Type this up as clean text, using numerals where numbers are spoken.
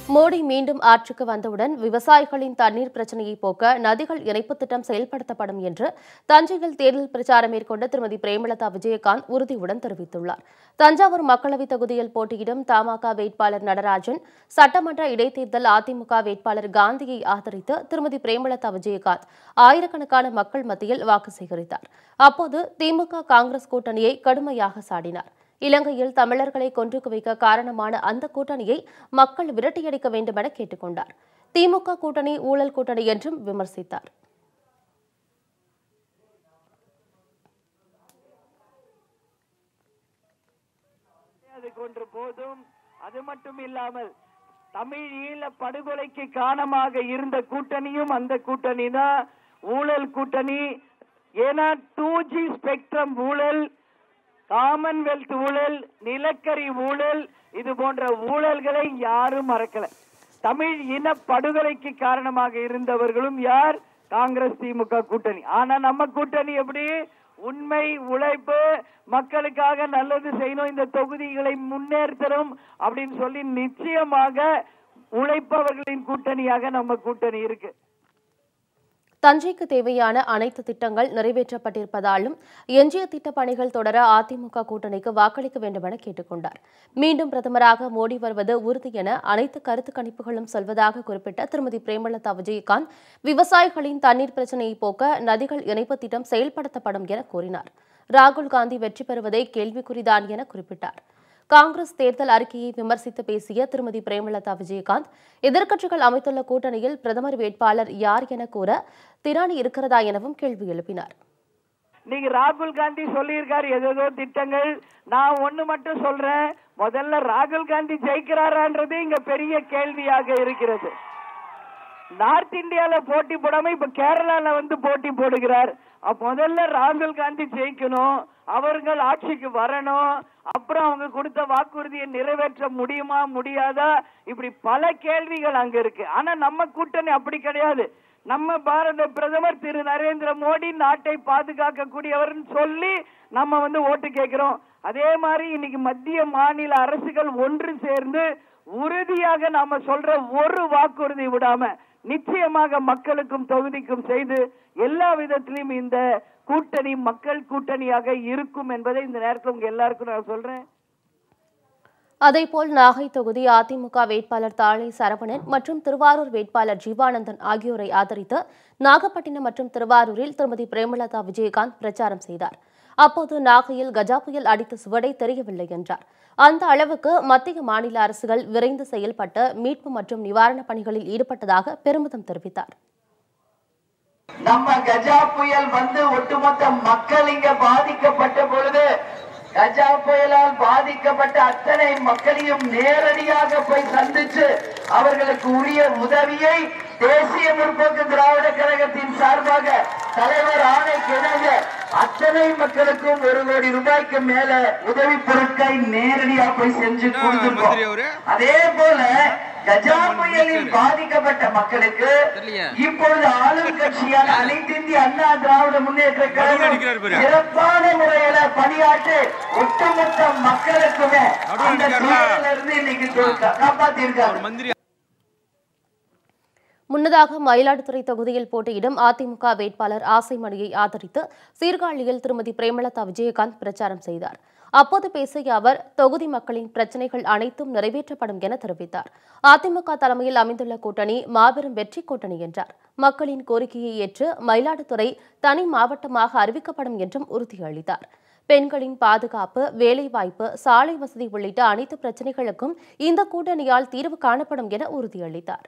மோடி மீண்டும் ஆட்சிக்கு வந்தவுடன் விவசாயிகளின் தண்ணீர் பிரச்சினையை போக்க நதிகள் இணைப்பு திட்டம் செயல்படுத்தப்படும் என்று தஞ்சையில் தேர்தல் பிரச்சாரம் மேற்கொண்ட திருமதி பிரேமலதா விஜயகாந்த் உறுதியுடன் தெரிவித்துள்ளார். தஞ்சாவூர் மக்களவைத் தொகுதியில் போட்டியிடும் தமாக வேட்பாளர் நடராஜன், சட்டமன்ற இடைத்தேர்தல் அதிமுக வேட்பாளர் காந்தியை ஆதரித்து திருமதி பிரேமலதா விஜயகாந்த் ஆயிரக்கணக்கான மக்கள் மத்தியில் வாக்கு சேகரித்தார். அப்போது திமுக காங்கிரஸ் கூட்டணியை கடுமையாக சாடினார். இலங்கையில் தமிழர்களை கொன்று குவிக்க காரணமான அந்த கூட்டணியை மக்கள் விரட்டியடிக்க வேண்டும் என கேட்டுக் கொண்டார். திமுக கூட்டணி ஊழல் கூட்டணி என்றும் விமர்சித்தார். அது மட்டும் இல்லாமல் தமிழ் ஈழ படுகொலைக்கு காரணமாக இருந்த கூட்டணியும் அந்த கூட்டணி தான் ஊழல் கூட்டணி. ஏன்னா 2G ஸ்பெக்ட்ரம் ஊழல், காமன்வெல்த் ஊழல், நிலக்கரி ஊழல், இது போன்ற ஊழல்களை யாரும் மறக்கல. தமிழ் இன படுகொலைக்கு காரணமாக இருந்தவர்களும் யார்? காங்கிரஸ் திமுக கூட்டணி. ஆனா நம்ம கூட்டணி எப்படி? உண்மை, உழைப்பு, மக்களுக்காக நல்லது செய்யணும், இந்த தொகுதிகளை முன்னேற்றணும் அப்படின்னு சொல்லி நிச்சயமாக உழைப்பவர்களின் கூட்டணியாக நம்ம கூட்டணி இருக்கு. தஞ்சைக்கு தேவையான அனைத்து திட்டங்கள் நிறைவேற்றப்பட்டிருப்பதாலும் எஞ்சிய திட்டப் பணிகள் தொடர அதிமுக கூட்டணிக்கு வாக்களிக்க வேண்டும் என கேட்டுக் கொண்டார். மீண்டும் பிரதமராக மோடி வருவது உறுதி என அனைத்து கருத்து கணிப்புகளும் சொல்வதாக குறிப்பிட்ட திருமதி பிரேமலதா விஜயகாந்த், விவசாயிகளின் தண்ணீர் பிரச்சினையை போக்க நதிகள் இணைப்பு திட்டம் செயல்படுத்தப்படும் என கூறினார். ராகுல் காந்தி வெற்றி பெறுவதே கேள்விக்குறிதான் என குறிப்பிட்டார். காங்கிரஸ் தேர்தல் அறிக்கையை விமர்சித்து பேசிய திருமதி பிரேமலதா விஜயகாந்த், எதிர்க்கட்சிகள் அமைத்துள்ள கூட்டணியில் பிரதமர் வேட்பாளர் யார் என கூற திராணி இருக்கிறதா எனவும் கேள்வி எழுப்பினார். நீங்க ராகுல் காந்தி சொல்லியிருக்காரு ஏதோ திட்டங்கள். நான் ஒண்ணு மட்டும் சொல்றேன், முதல்ல ராகுல் காந்தி ஜெயிக்கிறாரான்றது இங்க பெரிய கேள்வியாக இருக்கிறது. நார்த் இந்தியால போட்டி போடாம இப்ப கேரளால போட்டி போடுகிறார். முதல்ல ராகுல் காந்தி ஜெயிக்கணும், அவர்கள் ஆட்சிக்கு வரணும், அப்புறம் அவங்க கொடுத்த வாக்குறுதியை நிறைவேற்ற முடியுமா முடியாதா, இப்படி பல கேள்விகள் அங்க இருக்கு. ஆனா நம்ம கூட்டணி அப்படி கிடையாது. நம்ம பாரத பிரதமர் திரு நரேந்திர மோடி நாட்டை பாதுகாக்க கூடியவர் சொல்லி நம்ம ஓட்டு கேட்கிறோம். அதே மாதிரி இன்னைக்கு மத்திய மாநில அரசுகள் ஒன்று சேர்ந்து உறுதியாக நாம சொல்ற ஒரு வாக்குறுதி விடாம நிச்சயமாக மக்களுக்கும் தொகுதிக்கும் செய்து எல்லா விதத்திலும் இந்த கூட்டணி மக்கள் கூட்டணியாக இருக்கும் என்பதை இந்த நேரத்தில் உங்க எல்லாருக்கும் நான் சொல்றேன். அதேபோல் நாகை தொகுதி அதிமுக வேட்பாளர் தாளை சரவணன் மற்றும் திருவாரூர் வேட்பாளர் ஜீவானந்தன் ஆகியோரை ஆதரித்து நாகப்பட்டினம் மற்றும் திருவாரூரில் திருமதி பிரேமலதா விஜயகாந்த் பிரச்சாரம் செய்தார். அப்போது நாகையில் கஜா புயல் அடித்த சுவடே தெரியவில்லை என்றார். அந்த அளவுக்கு மத்திய மாநில அரசுகள் விரைந்து செயல்பட்டு மீட்பு மற்றும் நிவாரணப் பணிகளில் ஈடுபட்டதாக பெருமிதம் தெரிவித்தார். நம்ம கஜா புயல் ஒட்டுமொத்த மக்கள் இங்க பாதிக்கப்பட்ட பொழுது கஜா புயலால் பாதிக்கப்பட்ட அத்தனை மக்களையும் நேரடியாக போய் சந்திச்சு அவர்களுக்கு உரிய உதவியை தேசிய முற்போக்கு திராவிட கழகத்தின் சார்பாக தலைவர் ஆணைக்கு இணங்க அத்தனை மக்களுக்கும் 1 கோடி ரூபாய்க்கு மேல உதவி பொருட்களை நேரடியா போய் செஞ்சு கொடுத்திருக்கோம். அதே போல கஜா புயலில் பாதிக்கப்பட்ட மக்களுக்கு இப்பொழுது ஆளும் கட்சியான அனைத்து இந்திய அண்ணா திராவிட முன்னேற்ற கழகம் சிறப்பான முறையில பணியாற்றி ஒட்டுமொத்த மக்களுக்குமே அந்த இருந்து இன்னைக்கு காப்பாத்தி இருக்காங்க. முன்னதாக மயிலாடுதுறை தொகுதியில் போட்டியிடும் அதிமுக வேட்பாளர் ஆசைமணியை ஆதரித்து சீர்காழியில் திருமதி பிரேமலதா விஜயகாந்த் பிரச்சாரம் செய்தார். அப்போது பேசிய அவர், தொகுதி மக்களின் பிரச்சினைகள் அனைத்தும் நிறைவேற்றப்படும் என தெரிவித்தார். அதிமுக தலைமையில் அமைந்துள்ள கூட்டணி மாபெரும் வெற்றி கூட்டணி என்றார். மக்களின் கோரிக்கையை ஏற்று மயிலாடுதுறை தனி மாவட்டமாக அறிவிக்கப்படும் என்றும் உறுதியளித்தார். பெண்களின் பாதுகாப்பு, வேலைவாய்ப்பு, சாலை வசதி உள்ளிட்ட அனைத்து பிரச்சினைகளுக்கும் இந்த கூட்டணியால் தீர்வு காணப்படும் என உறுதியளித்தார்.